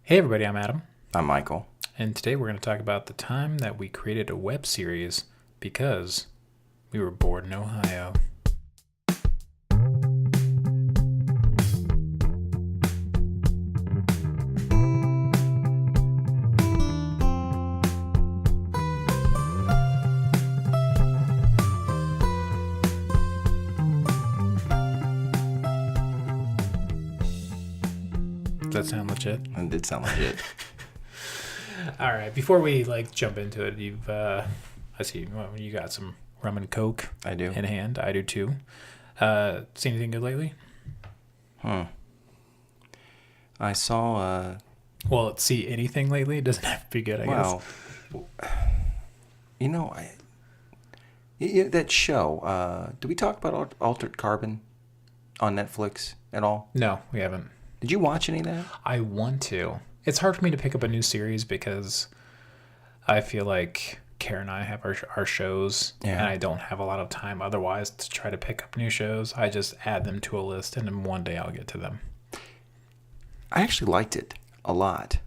Hey everybody, I'm Adam, I'm Michael. and today we're going to talk about the time that we created a web series because we were bored in Ohio. Does that sound legit? It did sound legit. All right, before we jump into it, I see you got some rum and coke I do. in hand. I do too. See anything good lately? I saw, Well, see anything lately? It doesn't have to be good, I guess. you know, that show, did we talk about Altered Carbon on Netflix at all? No, we haven't. Did you watch any of that? I want to. It's hard for me to pick up a new series because I feel like Kara and I have our shows, Yeah. and I don't have a lot of time otherwise to try to pick up new shows. I just add them to a list, and then one day I'll get to them. I actually liked it a lot,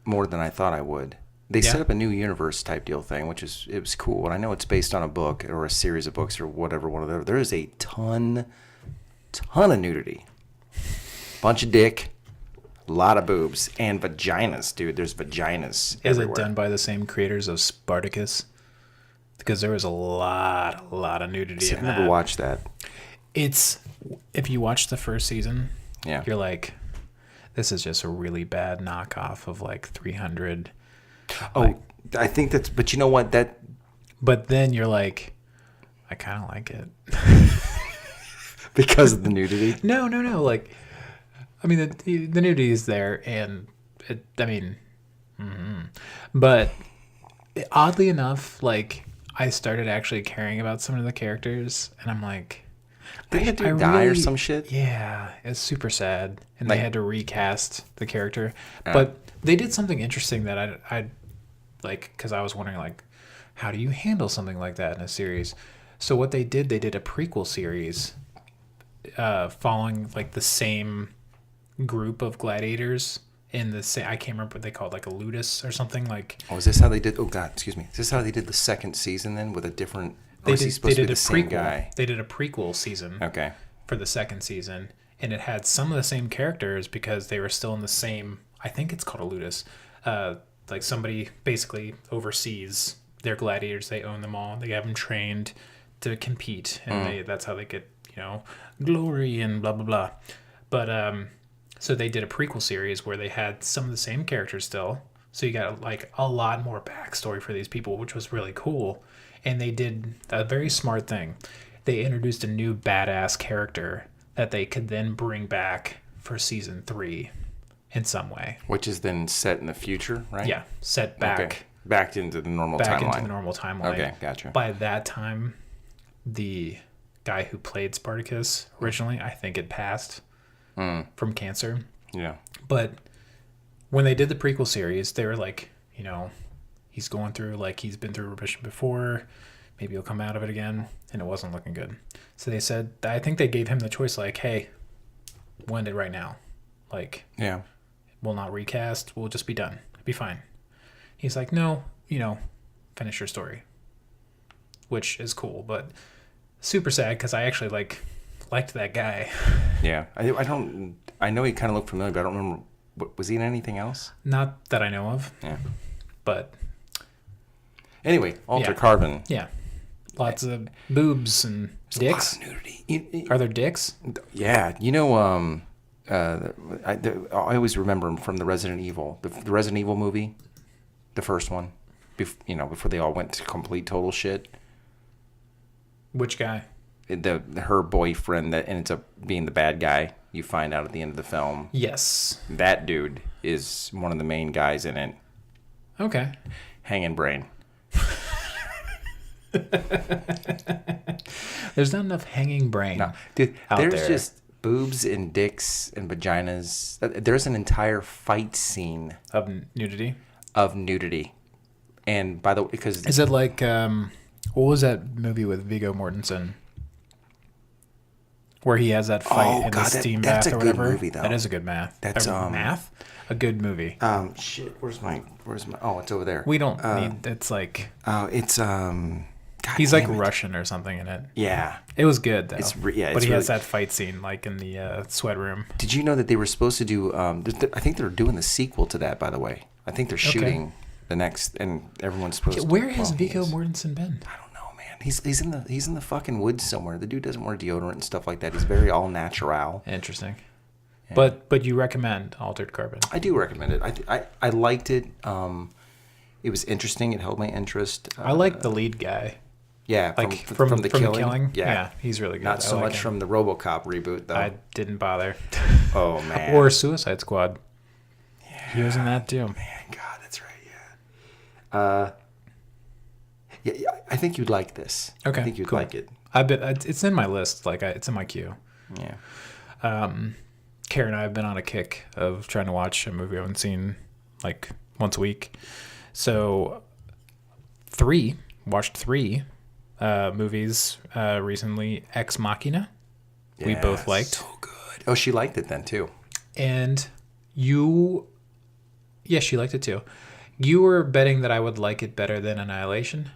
more than I thought I would. They Yeah. set up a new universe type deal thing, it was cool. And I know it's based on a book or a series of books or whatever. There is a ton of nudity. Bunch of dick, a lot of boobs, and vaginas, dude. There's vaginas Is everywhere. it done by the same creators of Spartacus? Because there was a lot of nudity See, I in never that. watched that. It's if you watch the first season, Yeah. you're like, this is just a really bad knockoff of 300. Oh, I think that's. But you know what? But then you're like, I kind of like it. Because of the nudity. No. I mean, the nudity is there, and but oddly enough, I started actually caring about some of the characters, and I'm like, Didn't the dude die or some shit? Yeah, it's super sad, and they Like- had to recast the character, but they did something interesting that I like because I was wondering how do you handle something like that in a series? So what they did a prequel series, following the same group of gladiators in the same. I can't remember what they called, a ludus or something Oh, is this how they did? Oh God, excuse me. Is this how they did the second season then with a different? Or is he supposed to be the same guy? They did a prequel season Okay. for the second season, and it had some of the same characters because they were still in the same. I think it's called a ludus. Somebody basically oversees their gladiators. They own them all. They have them trained to compete, and that's how they get glory and blah blah blah. But so they did a prequel series where they had some of the same characters still. So you got a lot more backstory for these people, which was really cool. And they did a very smart thing. They introduced a new badass character that they could then bring back for season 3 in some way. Which is then set in the future, right? Yeah, set back Okay. Back into the normal back timeline. into the normal timeline. Okay, gotcha. By that time, the guy who played Spartacus originally, I think had passed from cancer. Yeah. But when they did the prequel series, they were he's going through, he's been through remission before. Maybe he'll come out of it again. And it wasn't looking good. So they said, I think they gave him the choice, hey, we'll end it right now. Yeah. We'll not recast. We'll just be done. It'll be fine. He's like, no, finish your story. Which is cool, but super sad because I actually liked that guy. Yeah. I know he kind of looked familiar, but I don't remember. Was he in anything else? Not that I know of, Yeah. but Anyway, Altered Yeah. Carbon. yeah. Lots of boobs and dicks. A lot of nudity. Are there dicks? Yeah, I always remember him from the Resident Evil, the Resident Evil movie, the first one, before they all went to complete total shit. Which guy? Her boyfriend that ends up being the bad guy, you find out at the end of the film. Yes. That dude is one of the main guys in it. Okay. Hanging brain. There's not enough hanging brain. No, dude, out there's there. just boobs and dicks and vaginas. There's an entire fight scene Of nudity. of nudity. And by the way, because Is it what was that movie with Viggo Mortensen? where he has that fight Oh, in God, the steam that's bath a or good whatever. movie, though. That is a good math. That's, math. A good movie. Shit. Where's my? Oh, it's over there. We don't need. It's like It's God he's like damn it. Russian or something in it. Yeah. It was good though. It's but he really- has that fight scene like in the sweat room. Did you know that they were supposed to do? I think they're doing the sequel to that. By the way, I think they're shooting the next, and everyone's supposed. Where to, has well, Viggo he's- Mortensen been? I don't know, man. He's in the fucking woods somewhere. The dude doesn't wear deodorant and stuff like that. He's very all natural. Interesting. But you recommend Altered Carbon? I do recommend it. I liked it. It was interesting. It held my interest. I like the lead guy. Yeah, Like from the killing. Yeah, he's really good. Not I so like much him. from the RoboCop reboot though. I didn't bother. Oh man. Or Suicide Squad. Yeah, he was in that too. Man, God, that's right. Yeah. Yeah, I think you'd like this. Okay, I think you'd cool. like it. I bet it's in my list. Like it's in my queue. Yeah. Karen and I have been on a kick of trying to watch a movie I haven't seen like once a week. So watched three movies recently. Ex Machina, we both liked. So good. Oh, she liked it then too. And she liked it too. You were betting that I would like it better than Annihilation.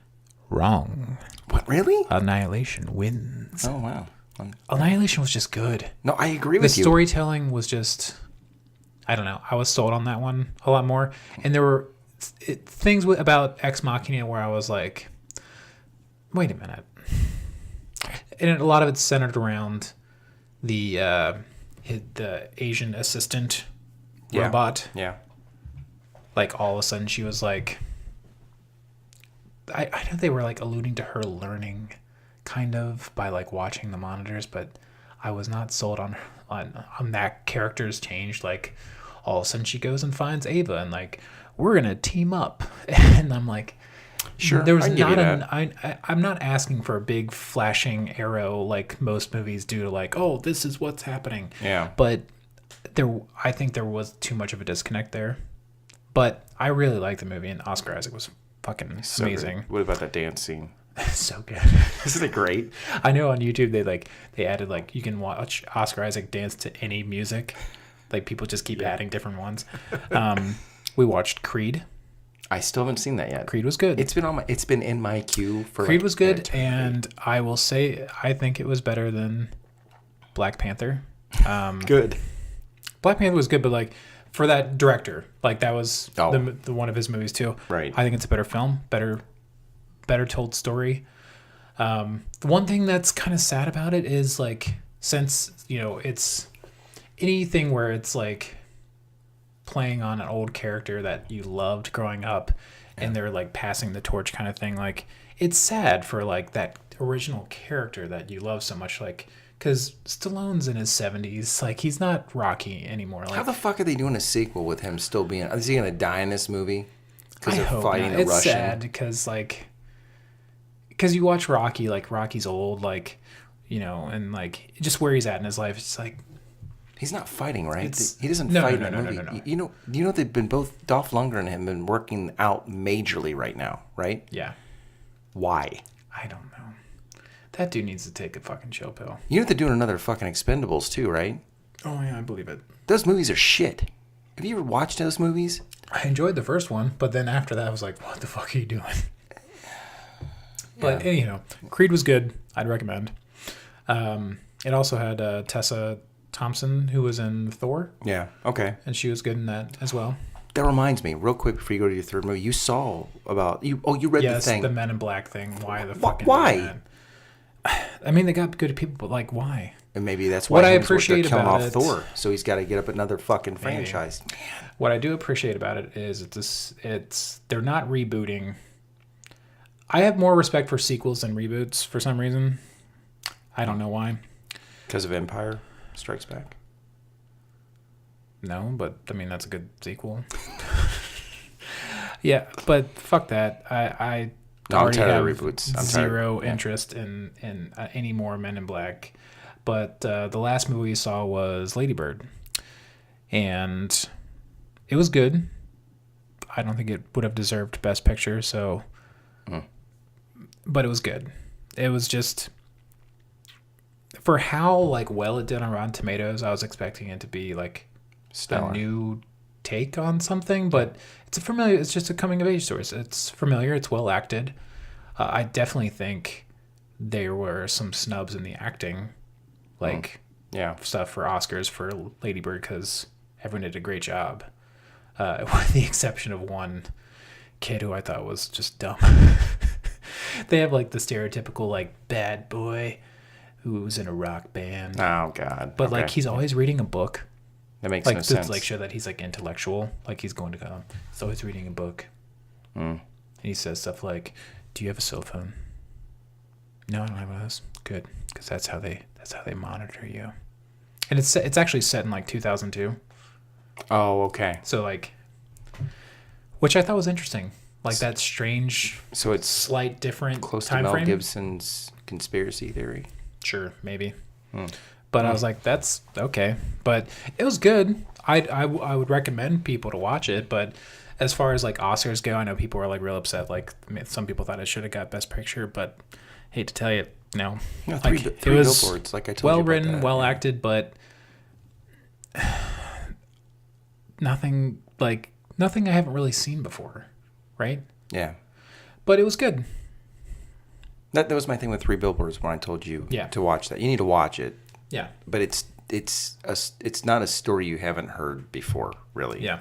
Wrong. What, really? Annihilation wins. Oh wow. Annihilation was just good. No, I agree The with you. storytelling was just, I don't know. I was sold on that one a lot more. And there were things about Ex Machina where I was like, wait a minute. And a lot of it's centered around the Asian assistant robot. Yeah. Like all of a sudden she was like, I know they were like alluding to her learning kind of by like watching the monitors, but I was not sold on that character's change. Like all of a sudden she goes and finds Ava and like, we're going to team up. And I'm like, Sure. there was I can give you not that. I'm not asking for a big flashing arrow like most movies do to like, oh, this is what's happening. Yeah. But I think there was too much of a disconnect there. But I really liked the movie, and Oscar Isaac was fucking So amazing. good. What about that dance scene? So good. Isn't it great? I know on YouTube they added like you can watch Oscar Isaac dance to any music. Like people just keep adding different ones. We watched Creed. I still haven't seen that yet. Creed was good. It's been in my queue for Creed like was an good, eternity. and I will say I think it was better than Black Panther. Good. Black Panther was good, but like for that director, like that was Oh. the one of his movies too. Right. I think it's a better film, better told story. The one thing that's kind of sad about it is like since it's anything where it's like playing on an old character that you loved growing up, and they're like passing the torch kind of thing. Like it's sad for like that original character that you love so much, like. Because Stallone's in his 70s. Like, he's not Rocky anymore. Like, How the fuck are they doing a sequel with him still being? Is he gonna die in this movie? Because I they're hope fighting not. the It's Russian. sad because, you watch Rocky, like, Rocky's old, like, and, like, just where he's at in his life. It's like, He's not fighting, right? It's- He doesn't no, fight no, in no, the no, movie. no, no. You know they've been both Dolph Lundgren and him been working out majorly right now, right? yeah, Why? I don't know. That dude needs to take a fucking chill pill. You know they're doing another fucking Expendables too, right? Oh, yeah, I believe it. Those movies are shit. Have you ever watched those movies? I enjoyed the first one, but then after that, I was like, what the fuck are you doing? But, Creed was good. I'd recommend. It also had Tessa Thompson, who was in Thor, Yeah. Okay. and she was good in that as well. That reminds me, real quick before you go to your third movie, you saw about you. Oh, you read Yes, the thing. the Men in Black thing. Why the fucking why? do that? I mean, they got good people, but like, why? And maybe that's why What I they're appreciate killing about off it- Thor. So he's got to get up another fucking franchise. What I do appreciate about it is they're not rebooting. I have more respect for sequels than reboots for some reason. I don't know why. Because of Empire Strikes Back. No, but I mean that's a good sequel. Yeah, but fuck that. I No, I'm already tired have of reboots. I'm tired. zero Yeah. interest in any more Men in Black. But the last movie we saw was Lady Bird, and it was good. I don't think it would have deserved Best Picture, so. But it was good. It was just for how like well it did on Rotten Tomatoes, I was expecting it to be like Stellar. a new take on something, but it's just a coming of age story. It's familiar, it's well acted. I definitely think there were some snubs in the acting, like Yeah. stuff for Oscars for Lady Bird, because everyone did a great job, with the exception of one kid who I thought was just dumb. They have like the stereotypical like bad boy who's in a rock band, Oh God. but Okay. like he's always reading a book, that makes like no to sense. like show that he's like intellectual, like he's going to go. He's always reading a book, and he says stuff like, "Do you have a cell phone?" No, I don't have one of those. Good, because that's how they monitor you. And it's actually set in like 2002, Oh, okay. so like, which I thought was interesting, like that strange, So it's slight different close to time Mel frame. Gibson's conspiracy theory. Sure, maybe. But I was like, that's okay. But it was good. I would recommend people to watch it. But as far as like Oscars go, I know people were like real upset. Like some people thought it should have got Best Picture, but hate to tell you, no. No, Like, three billboards, like I told you. well about written, that. well acted, but nothing I haven't really seen before, right? Yeah. But it was good. That was my thing with Three Billboards when I told you Yeah. to watch that. You need to watch it, Yeah. but it's not a story you haven't heard before, really. Yeah.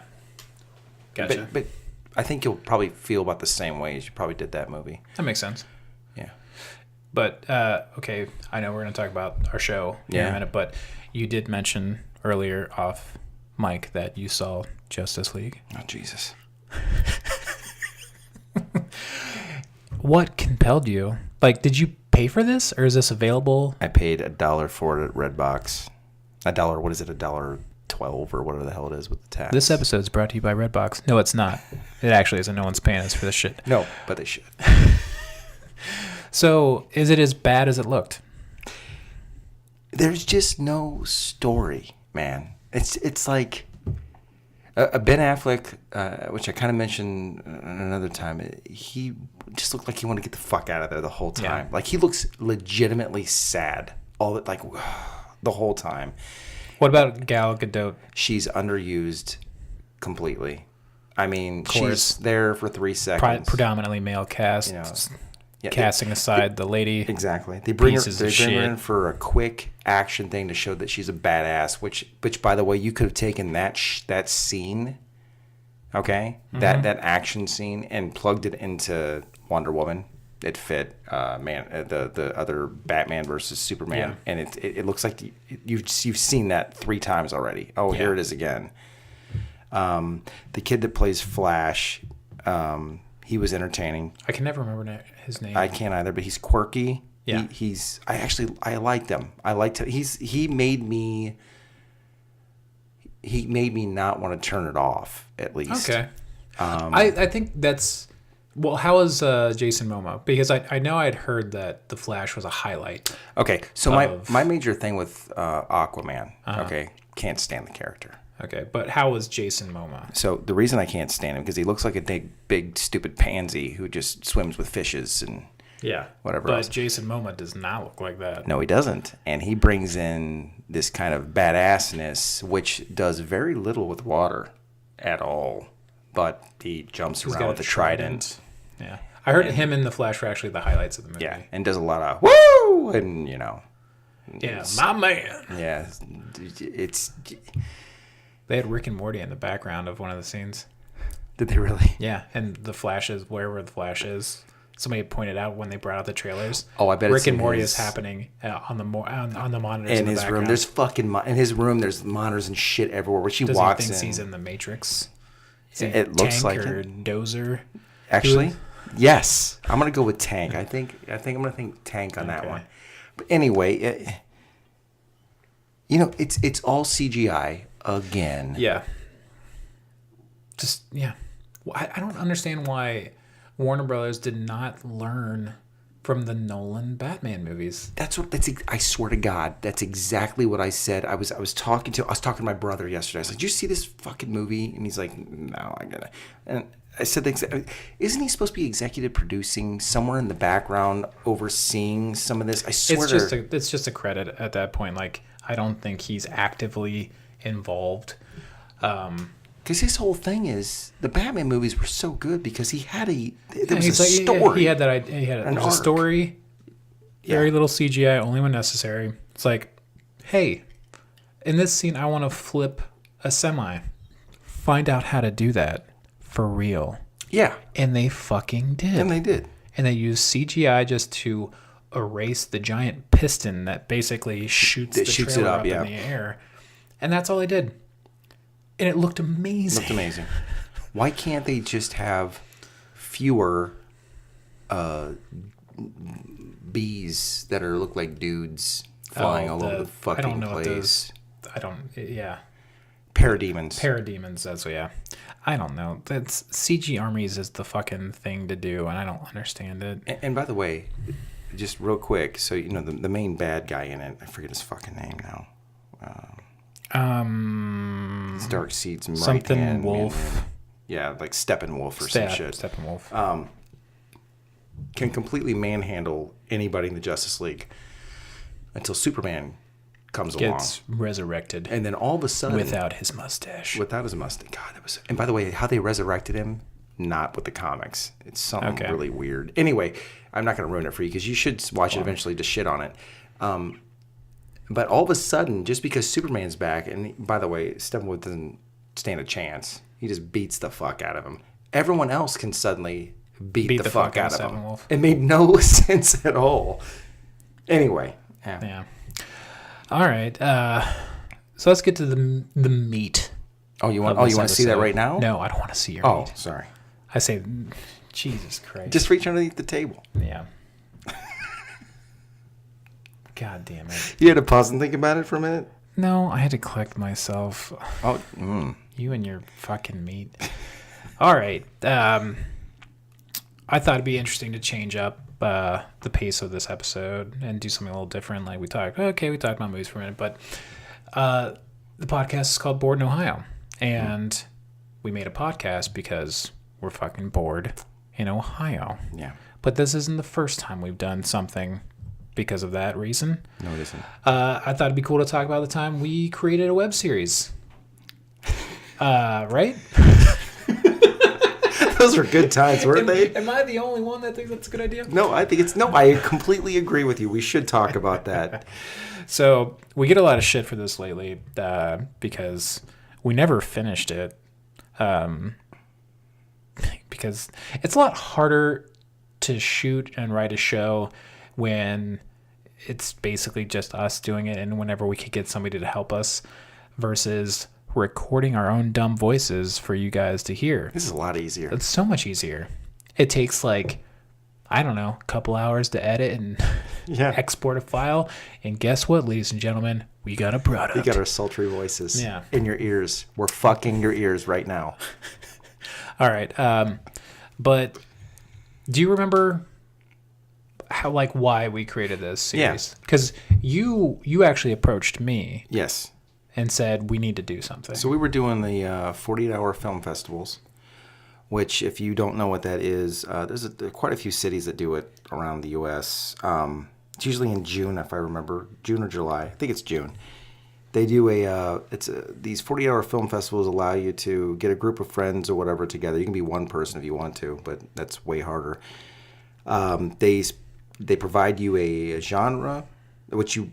Gotcha. But I think you'll probably feel about the same way as you probably did that movie. That makes sense. Yeah. But okay, I know we're going to talk about our show in a Yeah. minute, but you did mention earlier off mic that you saw Justice League. Oh Jesus. What compelled you? Like, did you pay for this, or is this available? I paid $1 for it at Redbox. $1. What is it? $1.12 or whatever the hell it is with the tax. This episode is brought to you by Redbox. No, it's not. It actually isn't. No one's paying us for this shit. No, but they should. So, is it as bad as it looked? There's just no story, man. It's like Ben Affleck, which I kind of mentioned another time. He just looked like he wanted to get the fuck out of there the whole time. Yeah. Like he looks legitimately sad the whole time. What about Gal Gadot? She's underused completely. I mean, course. she's there for 3 seconds. Predominantly male cast. You know, yeah, casting aside the lady. Exactly. They bring her Pieces of in shit. for a quick action thing to show that she's a badass. Which by the way, you could have taken that scene, okay, that action scene, and plugged it into Wonder Woman. It fit, the other Batman versus Superman, Yeah. and it looks like you've seen that 3 times already. Oh, here Yeah. it is again. The kid that plays Flash, he was entertaining. I can never remember his name. I can't either, but he's quirky. Yeah. I liked him. I liked him. He made me not want to turn it off, at least. Okay. I think that's... Well, how is Jason Momoa? Because I know I'd heard that The Flash was a highlight. Okay, so Of- my major thing with Aquaman, okay, can't stand the character. Okay, but how was Jason Momoa? So the reason I can't stand him because he looks like a big stupid pansy who just swims with fishes and Yeah. Whatever But else. Jason Momoa does not look like that. no, he doesn't, and he brings in this kind of badassness which does very little with water at all. But he jumps He's around got with a the trident. Yeah. I heard him and The Flash were actually the highlights of the movie. Yeah, and does a lot of woo and Yeah, my man. yeah, it's They had Rick and Morty in the background of one of the scenes. did they really? Yeah, and the Flash is wherever the Flash is. Somebody pointed out when they brought out the trailers. Oh, I bet Rick it's and in Morty his- is happening on the monitors In the his room, background. there's in his room. There's monitors and shit everywhere. Where she Does walks he think in, he's in the Matrix? Is he It looks Tank like or it. Dozer. Actually, yes, I'm gonna go with Tank. I think I'm gonna think Tank on that Okay. one. But anyway, it's all CGI again. Yeah. Just yeah. I don't understand why Warner Brothers did not learn from the Nolan Batman movies. I swear to God, that's exactly what I said. I was talking to my brother yesterday. I was like, "Did you see this fucking movie?" And he's like, "No, I gotta." And I said, "Isn't he supposed to be executive producing somewhere in the background, overseeing some of this?" I swear It's just a credit at that point. Like, I don't think he's actively involved. Because his whole thing is the Batman movies were so good because he had there was a Like, story. he had that idea. There was a story. Very little CGI, only when necessary. It's like, hey, in this scene, I want to flip a semi. Find out how to do that for real. Yeah, And they fucking did. and they did. And they used CGI just to erase the giant piston that basically shoots the trailer up in the air. And that's all they did. And it looked amazing. Looked amazing. Why can't they just have fewer bees that look like dudes flying all over the fucking place? Yeah. Parademons. Parademons, I don't know. That's CG armies is the fucking thing to do, and I don't understand it. And by the way, just real quick, so you know the main bad guy in it, I forget his fucking name now. It's Darkseid's right something hand, Wolf. Yeah, like Steppenwolf or some shit. Steppenwolf. Can completely manhandle anybody in the Justice League until Superman comes Gets along, resurrected, and then all of a sudden, without his mustache. God, that was. And by the way, how they resurrected him, not with the comics. It's something really weird. Anyway, I'm not going to ruin it for you because you should watch it eventually to shit on it. But all of a sudden, just because Superman's back, and by the way, Steppenwolf doesn't stand a chance. He just beats the fuck out of him. Everyone else can suddenly beat the fuck out of him. It made no sense at all. Anyway. Yeah. All right. So let's get to the meat. Oh, you want to see that right now? No, I don't want to see your meat. Oh, sorry. I say, Jesus Christ. Just reach underneath the table. Yeah. God damn it. You had to pause and think about it for a minute? No, I had to collect myself. Oh, You and your fucking meat. All right. I thought it'd be interesting to change up the pace of this episode and do something a little different. Like we talked about movies for a minute, but the podcast is called Bored in Ohio. And we made a podcast because we're fucking bored in Ohio. Yeah. But this isn't the first time we've done something because of that reason. No, it isn't. I thought it'd be cool to talk about the time we created a web series. Right? Those were good times, weren't they? Am I the only one that thinks that's a good idea? No, I completely agree with you. We should talk about that. So we get a lot of shit for this lately because we never finished it. Because it's a lot harder to shoot and write a show when it's basically just us doing it and whenever we could get somebody to help us versus recording our own dumb voices for you guys to hear. This is a lot easier. It's so much easier. It takes a couple hours to edit and export a file. And guess what, ladies and gentlemen? We got a product. We got our sultry voices in your ears. We're fucking your ears right now. All right. But do you remember why we created this series? Because you actually approached me. Yes. And said, we need to do something. So we were doing the 48-hour film festivals, which, if you don't know what that is, there's quite a few cities that do it around the U.S. It's usually in June, if I remember, June or July. I think it's June. They do these 40-hour film festivals allow you to get a group of friends or whatever together. You can be one person if you want to, but that's way harder. They provide you a genre, which you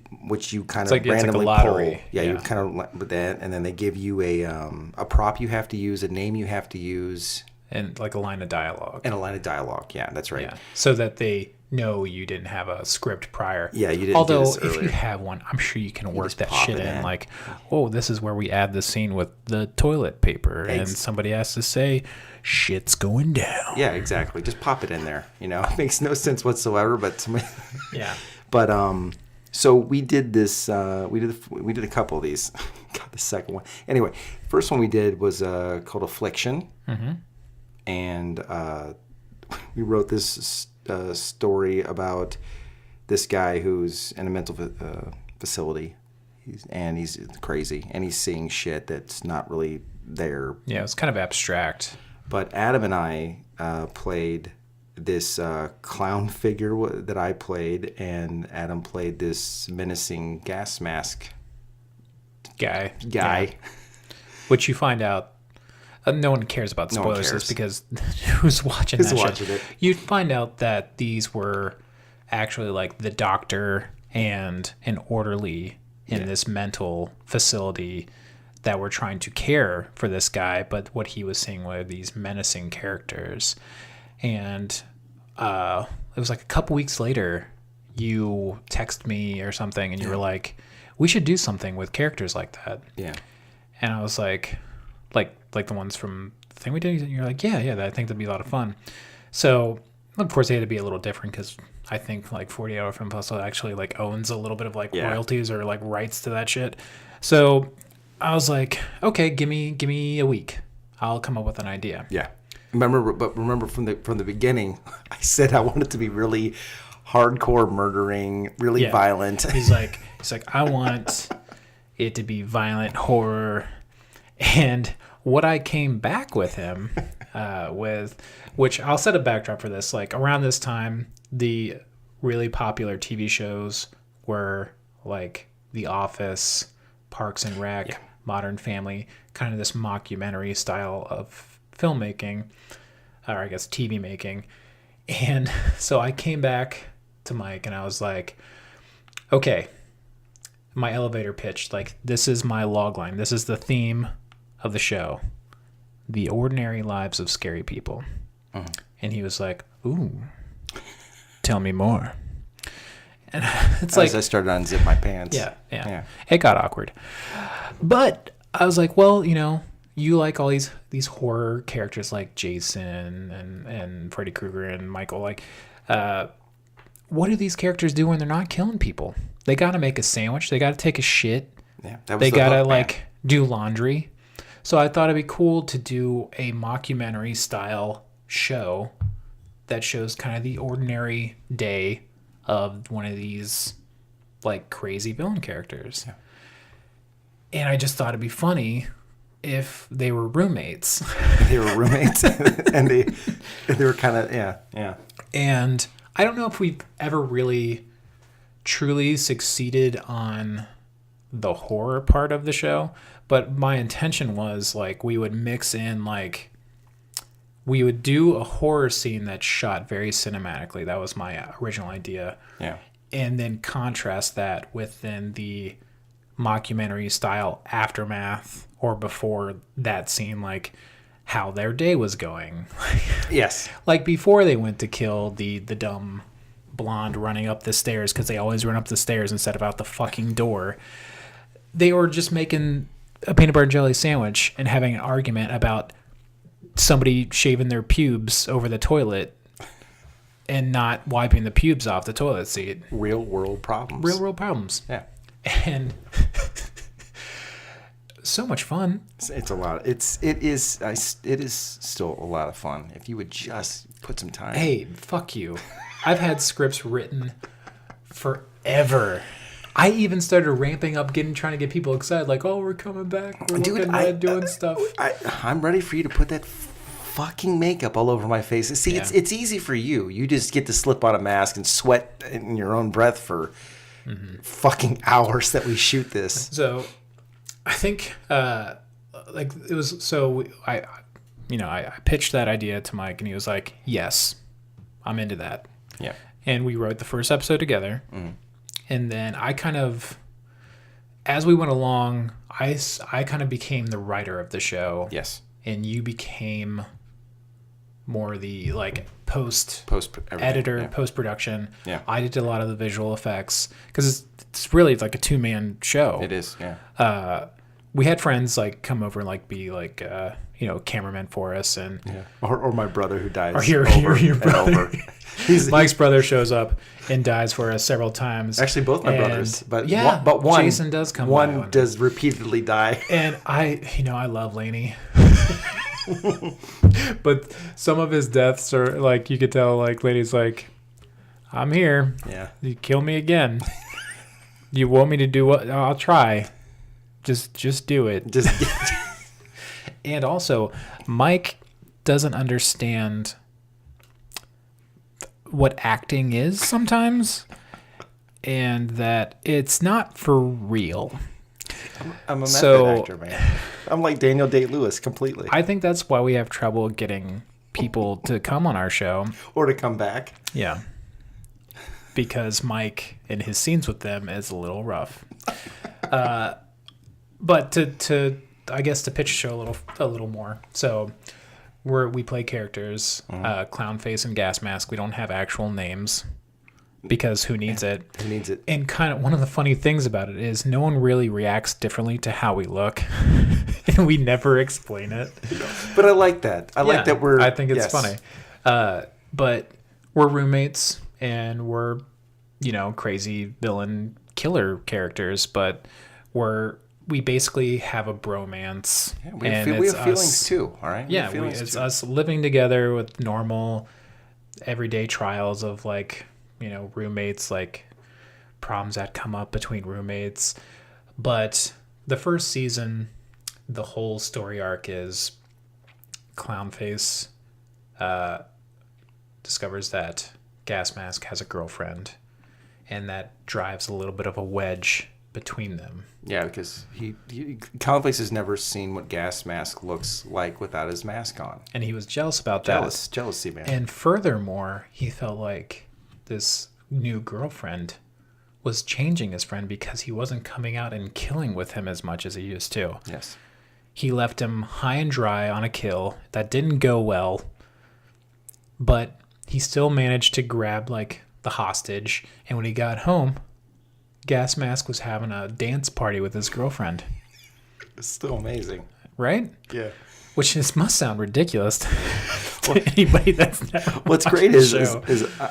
kind of randomly lottery. pull. Yeah, you kind of with that, and then they give you a prop you have to use, a name you have to use, and like a line of dialogue. Yeah, that's right. Yeah. So that they know you didn't have a script prior. Yeah, you didn't. Although if you have one, I'm sure you can work that shit in. Like, oh, this is where we add the scene with the toilet paper, and somebody has to say, "Shit's going down." Yeah, exactly. Just pop it in there. It makes no sense whatsoever, but somebody. Yeah. But so we did this. We did a couple of these. God, the second one. Anyway, first one we did was called Affliction, and we wrote this story about this guy who's in a mental facility. He's crazy, and he's seeing shit that's not really there. Yeah, it's kind of abstract. But Adam and I played this clown figure that I played, and Adam played this menacing gas mask Guy. guy. Yeah. Which you find out, no one cares about No one spoilers cares. because who's watching Who's that watching shit? it? You'd find out that these were actually like the doctor and an orderly in this mental facility that were trying to care for this guy, but what he was seeing were these menacing characters. And it was like a couple weeks later, you text me or something, and you were like, we should do something with characters like that. Yeah. And I was like the ones from the thing we did. And you're like, yeah, I think that'd be a lot of fun. So of course they had to be a little different because I think like 40 Hour Film Festival actually like owns a little bit of like royalties or like rights to that shit. So I was like, okay, give me a week. I'll come up with an idea. Yeah. Remember from the beginning, I said I wanted to be really hardcore murdering, really violent. He's like, I want it to be violent horror. And what I came back with him with, which I'll set a backdrop for this, like around this time, the really popular TV shows were like The Office, Parks and Rec, Modern Family, kind of this mockumentary style of filmmaking, or I guess TV making. And so I came back to Mike and I was like, okay, my elevator pitch, like this is my log line. This is the theme of the show. The ordinary lives of scary people. And he was like, ooh, tell me more. And it's like, as I started to unzip my pants. Yeah. It got awkward. But I was like, well, you like all these horror characters like Jason and Freddy Krueger and Michael. Like, what do these characters do when they're not killing people? They got to make a sandwich. They got to take a shit. Yeah, that was They the got to hook, man. do laundry. So I thought it'd be cool to do a mockumentary style show that shows kind of the ordinary day of one of these like crazy villain characters. Yeah. And I just thought it'd be funny if they were roommates. They were roommates, and they were kind of yeah. And I don't know if we've ever really truly succeeded on the horror part of the show, but my intention was like we would mix in like we would do a horror scene that's shot very cinematically. That was my original idea. Yeah. And then contrast that within the mockumentary style aftermath or before that scene, like how their day was going. Yes. Like before they went to kill the dumb blonde running up the stairs, because they always run up the stairs instead of out the fucking door. They were just making a peanut butter and jelly sandwich and having an argument about somebody shaving their pubes over the toilet and not wiping the pubes off the toilet seat. Real world problems. Real world problems. Yeah. And so much fun. It's a lot. It is still a lot of fun if you would just put some time. Hey, fuck you. I've had scripts written forever. I even started ramping up, trying to get people excited, like, "Oh, we're coming back. We're looking at doing stuff." I'm ready for you to put that fucking makeup all over my face. See, it's easy for you. You just get to slip on a mask and sweat in your own breath for fucking hours that we shoot this. So, I think, like it was. So I pitched that idea to Mike, and he was like, "Yes, I'm into that." Yeah. And we wrote the first episode together. And then I kind of, as we went along, I kind of became the writer of the show. Yes. And you became more the like post everything. editor, Yeah. post-production. Yeah. I did a lot of the visual effects because it's really like a two-man show. It is, yeah. We had friends like come over and like be like, cameramen for us. And Yeah. Or my brother who dies. Or your and brother. over. He's Mike's brother shows up and dies for us several times. actually both my And- brothers, but yeah, one Jason does come. One by does repeatedly die. and I love Laney. But some of his deaths are like, you could tell like Laney's like, I'm here. Yeah. You kill me again. You want me to do what? I'll try. Just do it. Just And also, Mike doesn't understand what acting is sometimes, and that it's not for real. I'm a method So- actor, man. I'm like Daniel Day-Lewis completely. I think that's why we have trouble getting people to come on our show. Or to come back. Yeah. Because Mike and his scenes with them is a little rough. But to I guess to pitch a show a little more. So we play characters, Clownface and Gas Mask. We don't have actual names because who needs it? Who needs it? And kind of one of the funny things about it is no one really reacts differently to how we look. And we never explain it. But I like that. I like that we're... I think it's yes. funny. But we're roommates and we're, crazy villain killer characters, but we basically have a bromance. Yeah, we and have it's feelings us, too, all right? Yeah, it's us living together with normal everyday trials of roommates, like problems that come up between roommates. But the first season, the whole story arc is Clownface discovers that Gas Mask has a girlfriend, and that drives a little bit of a wedge between them. Yeah, because Clownface has never seen what Gas Mask looks like without his mask on. And he was jealous about that. Jealousy, man. And furthermore, he felt like this new girlfriend was changing his friend because he wasn't coming out and killing with him as much as he used to. Yes. He left him high and dry on a kill that didn't go well, but he still managed to grab the hostage. And when he got home, Gas Mask was having a dance party with his girlfriend. It's still amazing. Right? Yeah. Which must sound ridiculous to anybody that's never What's watched great the is show.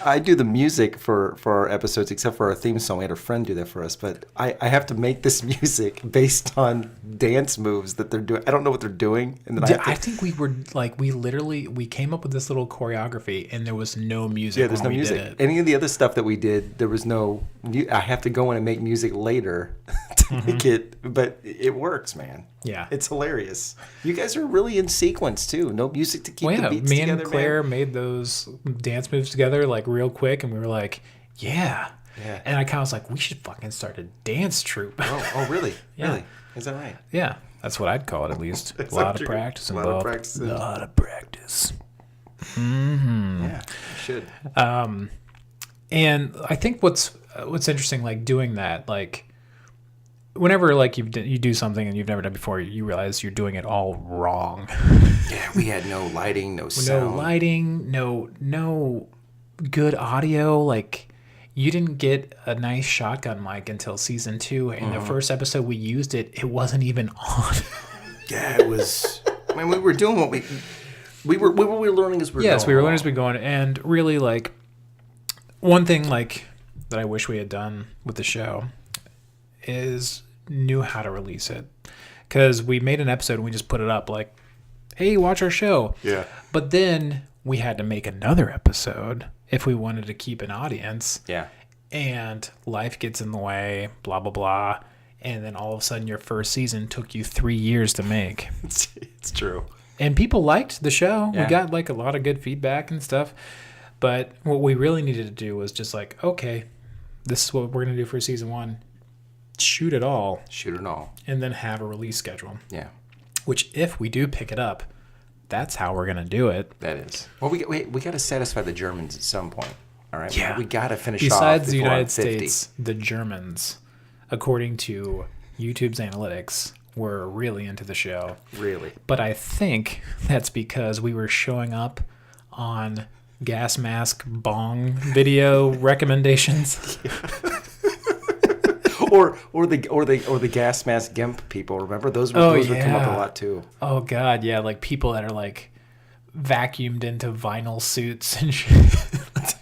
I do the music for our episodes, except for our theme song. We had a friend do that for us, but I have to make this music based on dance moves that they're doing. I don't know what they're doing, and then I think we came up with this little choreography, and there was no music. yeah, there's no when we did music. it. Any of the other stuff that we did, there was no. I have to go in and make music later to make it, but it works, man. Yeah. It's hilarious. You guys are really in sequence too. No music to keep the beats me together, and Claire man. made those dance moves together real quick, and we were like, yeah. Yeah. And I kind of was like, we should fucking start a dance troupe. Oh, really? Yeah. Really? Is that right? Yeah, that's what I'd call it at least. That's A lot what of you're- practice a lot of involved. practice. A lot of practice. Mm-hmm. Yeah, you should. And I think what's interesting, doing that, whenever you do something and you've never done before, you realize you're doing it all wrong. Yeah, we had no lighting, no sound. No lighting, no good audio. You didn't get a nice shotgun mic until season 2, and the first episode we used it wasn't even on. Yeah, it was. I mean, we were doing what we were learning as we were going. Yes, we were learning as along. we were going, and really one thing that I wish we had done with the show is knew how to release it, because we made an episode and we just put it up hey, watch our show. Yeah. But then we had to make another episode if we wanted to keep an audience. Yeah. And life gets in the way, blah, blah, blah. And then all of a sudden your first season took you 3 years to make. It's true. And people liked the show. Yeah. We got a lot of good feedback and stuff. But what we really needed to do was just okay, this is what we're going to do for season 1. Shoot it all. Shoot it all. And then have a release schedule. Yeah. Which, if we do pick it up, that's how we're going to do it. That is. Well, we got to satisfy the Germans at some point. All right. Yeah. We got to finish off. Besides the before I'm United 50. States, the Germans, according to YouTube's analytics, were really into the show. Really. But I think that's because we were showing up on Gas Mask Bong video recommendations. or the gas mask Gimp people. Remember those? Those would come up a lot too. Oh God, yeah, people that are vacuumed into vinyl suits and shit.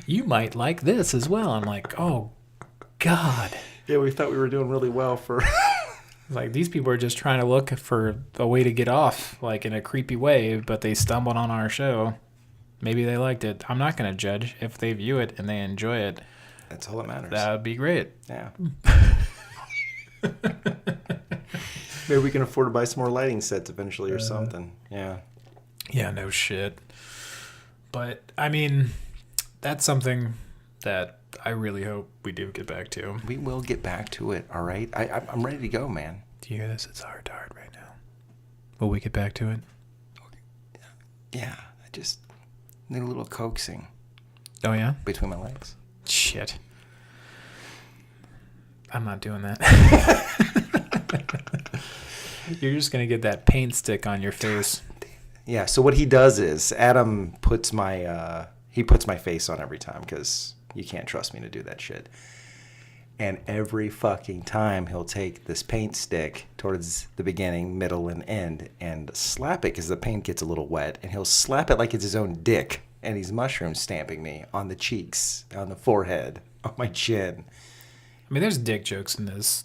You might like this as well. I'm like, oh God. Yeah, we thought we were doing really well for. These people are just trying to look for a way to get off, in a creepy way, but they stumbled on our show. Maybe they liked it. I'm not going to judge. If they view it and they enjoy it, That's all that matters. that would be great. Yeah. Maybe we can afford to buy some more lighting sets eventually or something. Yeah. Yeah, no shit. But, I mean, that's something that I really hope we do get back to. We will get back to it, all right? I'm ready to go, man. Do you hear this? It's hard to hard right now. Will we get back to it? Yeah, I just need a little coaxing Oh, yeah? between my legs. Shit. I'm not doing that. You're just going to get that paint stick on your face. Yeah, so what he does is Adam puts my face on every time because you can't trust me to do that shit. And every fucking time he'll take this paint stick towards the beginning, middle, and end and slap it because the paint gets a little wet. And he'll slap it like it's his own dick. And he's mushroom stamping me on the cheeks, on the forehead, on my chin. I mean, there's dick jokes in this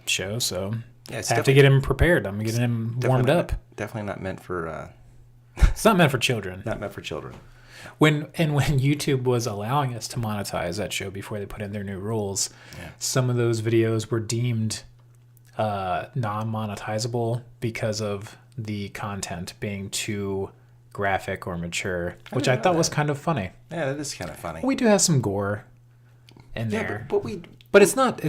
show, so Yeah, it's I have to get him prepared. I'm getting him warmed up. Definitely not meant for It's not meant for children. not meant for children. When YouTube was allowing us to monetize that show before they put in their new rules, some of those videos were deemed non-monetizable because of the content being too graphic or mature, which I thought was kind of funny. Yeah, that is kind of funny. We do have some gore in Yeah, there, but it's not.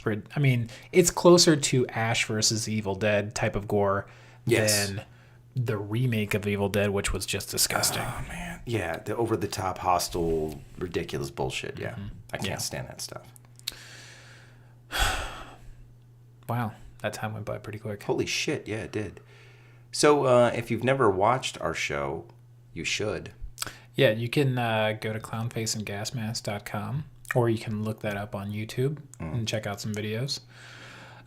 I mean, it's closer to Ash versus Evil Dead type of gore than the remake of Evil Dead, which was just disgusting. Oh man, yeah, the over the top, hostile, ridiculous bullshit. Yeah, I can't Yeah. stand that stuff. Wow, that time went by pretty quick. Holy shit, yeah, it did. So, if you've never watched our show, you should. Yeah, you can go to clownfaceandgasmask.com, or you can look that up on YouTube and check out some videos.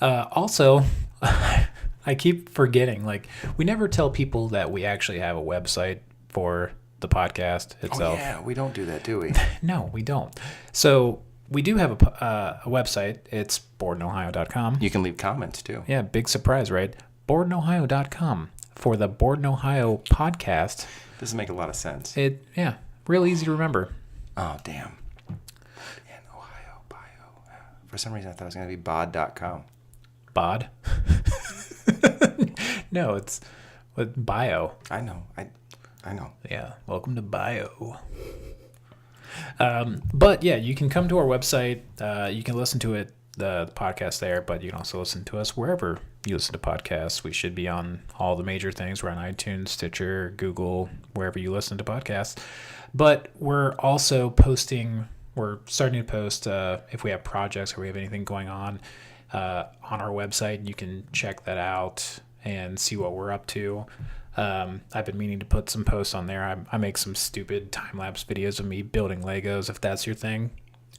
Also, I keep forgetting, like, we never tell people that we actually have a website for the podcast itself. Oh yeah, we don't do that, do we? No, we don't. So we do have a website. It's BordenOhio.com. You can leave comments too. Yeah, big surprise, right? BordenOhio.com for the Borden, Ohio podcast. Doesn't make a lot of sense. Yeah, real easy to remember. Oh damn. In Ohio, bio. For some reason, I thought it was gonna be bod.com. Bod? No, it's with bio. I know. I know. Yeah, welcome to bio. But yeah, you can come to our website. You can listen to it, the podcast there, but you can also listen to us wherever you listen to podcasts. We should be on all the major things. We're on iTunes, Stitcher, Google, wherever you listen to podcasts. But we're also posting, we're starting to post if we have projects or we have anything going on our website. You can check that out and see what we're up to. I've been meaning to put some posts on there. I make some stupid time-lapse videos of me building Legos, if that's your thing.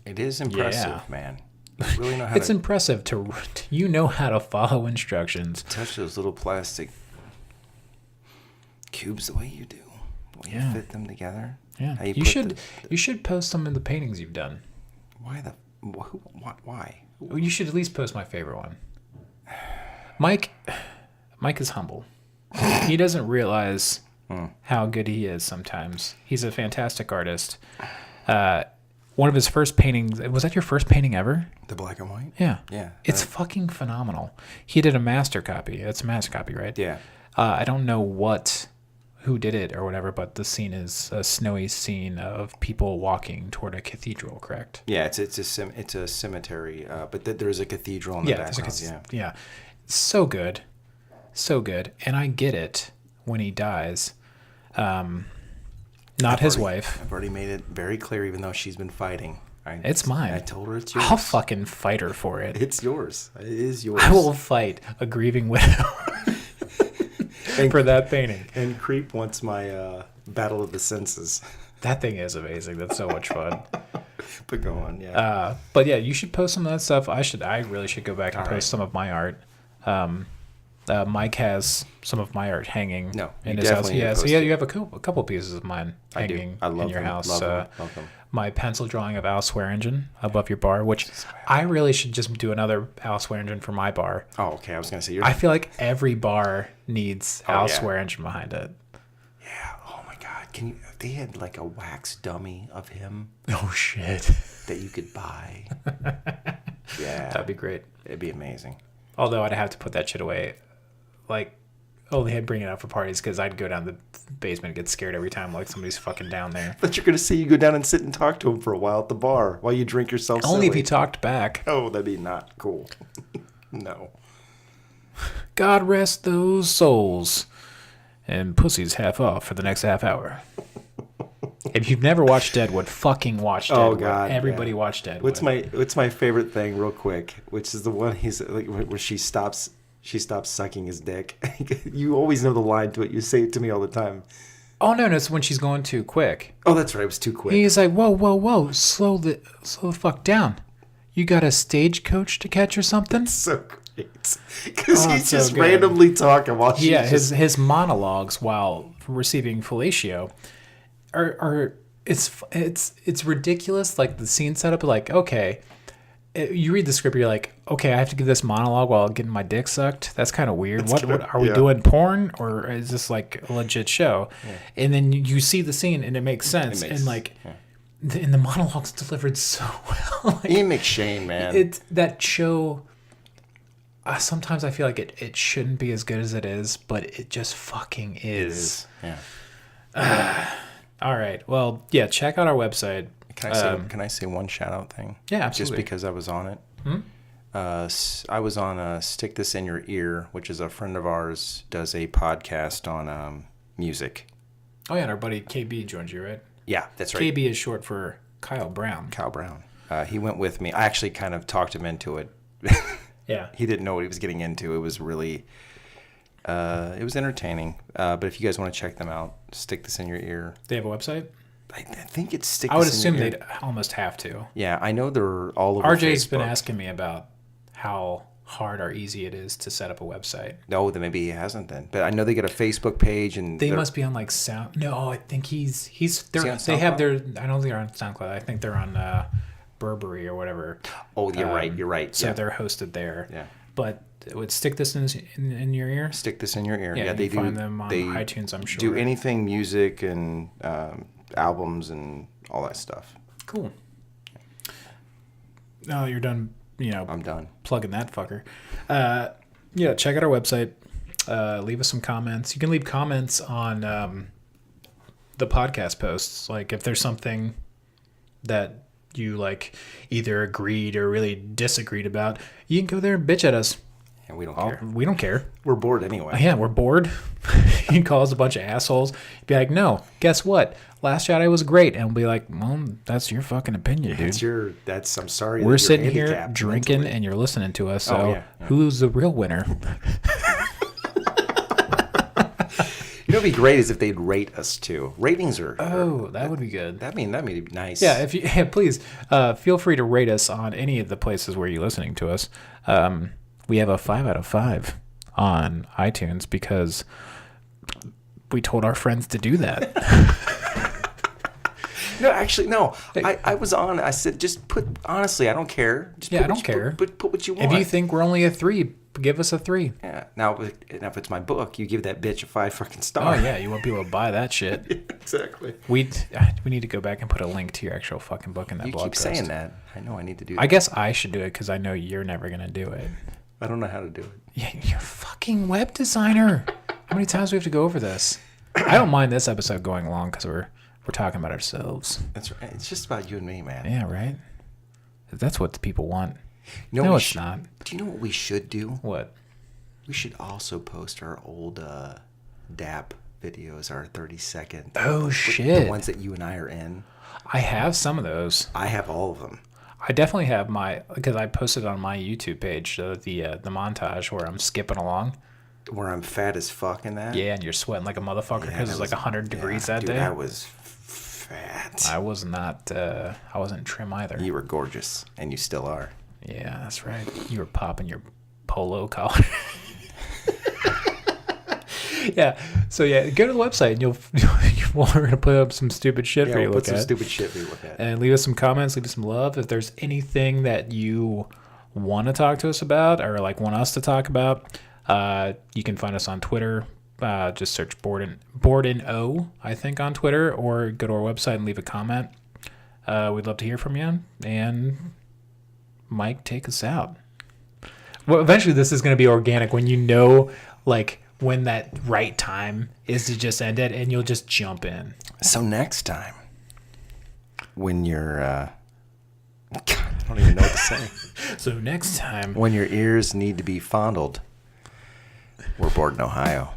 It is impressive, man. You really know how It's to impressive you know how to follow instructions. touch those little plastic cubes the way you do. The way Yeah. you fit them together. Yeah, How you put should post some of the paintings you've done. Why? You should at least post my favorite one. Mike is humble. He doesn't realize how good he is sometimes. He's a fantastic artist. One of his first paintings, was that your first painting ever? The black and white? Yeah. Yeah. It's fucking phenomenal. He did a master copy. It's a master copy, right? Yeah. I don't know who did it or whatever, but the scene is a snowy scene of people walking toward a cathedral, correct? Yeah, it's a cemetery, but there's a cathedral in the background. Yeah. So good. So good. And I get it when he dies. Not his wife. I've already made it very clear, even though she's been fighting. It's mine. I told her it's yours. I'll fucking fight her for it. It's yours. It is yours. I will fight a grieving widow for that painting. And Creep wants my Battle of the Senses. That thing is amazing. That's so much fun. But go on, yeah. But yeah, you should post some of that stuff. I really should go back and post some of my art. Mike has some of my art hanging in his house. Yeah, so yeah, you have a couple pieces of mine hanging in your house. Love them. My pencil drawing of Al Swearingen above your bar, which I really should just do another Al Swearingen for my bar. Oh, okay. I was gonna say I feel like every bar needs Al Swearingen behind it. Yeah. Oh my God. They had like a wax dummy of him Oh shit. that you could buy. Yeah. That'd be great. It'd be amazing. Although I'd have to put that shit away. Like, only I'd bring it out for parties because I'd go down the basement and get scared every time like somebody's fucking down there. But you're going to see you go down and sit and talk to him for a while at the bar while you drink yourself Only if silly. he talked back. Oh, that'd be not cool. No. God rest those souls. And pussy's half off for the next half hour. If you've never watched Deadwood, fucking watch Deadwood. Oh God! Everybody yeah. watch Deadwood. What's my favorite thing, real quick? Which is the one he's like where she stops sucking his dick. You always know the line to it. You say it to me all the time. Oh no, it's when she's going too quick. Oh, that's right. It was too quick. He's like, whoa, slow the fuck down. You got a stagecoach to catch or something? So great because Oh, he's it's so just good. randomly talking while she's Yeah, just... his monologues while receiving fellatio are it's ridiculous. Like the scene setup, like okay, you read the script, you're like, okay, I have to give this monologue while getting my dick sucked. That's kind of weird. What are we yeah. doing? Porn or is this like a legit show? Yeah. And then you see the scene and it makes sense. And like, and the monologue's delivered so well. Like, Ian McShane, man. It's that show. Sometimes I feel like it shouldn't be as good as it is, but it just fucking is. Yeah. All right. Well, yeah. Check out our website. Can I say one shout out thing? Yeah, absolutely. Just because I was on it. I was on Stick This in Your Ear, which is a friend of ours does a podcast on music. Oh yeah, and our buddy KB joined you, right? Yeah, that's right. KB is short for Kyle Brown. Kyle Brown. He went with me. I actually kind of talked him into it. Yeah. He didn't know what he was getting into. It was really, it was entertaining. But if you guys want to check them out, Stick This in Your Ear. They have a website? I think it's Stick I would This in assume Your Ear. they'd almost have to. Yeah, I know they're all over RJ's Facebook. been asking me about how hard or easy it is to set up a website. No, then maybe he hasn't then. But I know they got a Facebook page and They must be on like Sound. No, I think they have their. I don't think they're on SoundCloud. I think they're on Burberry or whatever. Oh, you're right. You're right. So Yeah. they're hosted there. Yeah. But it would Stick This in your ear. Stick This in Your Ear. Yeah, they you do. find them on they iTunes, I'm sure. do anything music and albums and all that stuff. Cool. Oh, you're done. I'm done. Plugging that fucker. Yeah, check out our website. Leave us some comments. You can leave comments on the podcast posts. Like if there's something that you like either agreed or really disagreed about, you can go there and bitch at us. And we don't care. We don't care. We're bored anyway. Yeah, we're bored. You can call us a bunch of assholes. Be like, no, guess what? Last Jedi was great. And we'll be like, well, that's your fucking opinion, dude. I'm sorry. We're that you're sitting here handicapped drinking mentally. and you're listening to us. So yeah. who's the real winner? You know, what'd be great is if they'd rate us too. Ratings are. Oh, that would be good. That'd be nice. Yeah, if you please feel free to rate us on any of the places where you're listening to us. We have a 5 out of 5 on iTunes because we told our friends to do that. No, actually, no. I was on. I said, just put. Honestly, I don't care. Just Yeah, put I don't care. Put what you want. If you think we're only a 3, give us a 3. Yeah. Now, if it's my book, you give that bitch a 5 fucking star. Oh yeah, you want people to buy that shit. Exactly. We need to go back and put a link to your actual fucking book in that You blog keep post. saying that. I know I need to do that. I guess I should do it because I know you're never gonna do it. I don't know how to do it. Yeah, you're a fucking web designer. How many times do we have to go over this? I don't mind this episode going long because we're talking about ourselves. That's right. It's just about you and me, man. Yeah, right. That's what the people want. You know No, what it's not. Do you know what we should do? What? We should also post our old DAP videos, our 30-second. Oh The shit! ones that you and I are in. I have some of those. I have all of them. I definitely have because I posted on my YouTube page the montage where I'm skipping along. Where I'm fat as fuck in that. Yeah, and you're sweating like a motherfucker because it's like 100 degrees that dude, day. I was fat. I was not. I wasn't trim either. You were gorgeous, and you still are. Yeah, that's right. You were popping your polo collar. Yeah. So yeah, go to the website and we're gonna put up some stupid shit for you to We'll look put some at. stupid shit for you to look at. And leave us some comments, leave us some love. If there's anything that you want to talk to us about or like want us to talk about, you can find us on Twitter Just search Borden O, I think, on Twitter, or go to our website and leave a comment. We'd love to hear from you. And Mike, take us out. Well, eventually this is going to be organic when you know, like, when that right time is to just end it, and you'll just jump in. So next time, when you're, I don't even know what to say. So next time, When your ears need to be fondled, we're Borden, Ohio.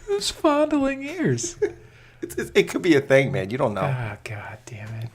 who's fondling ears? It could be a thing, man. You don't know. Ah, God damn it.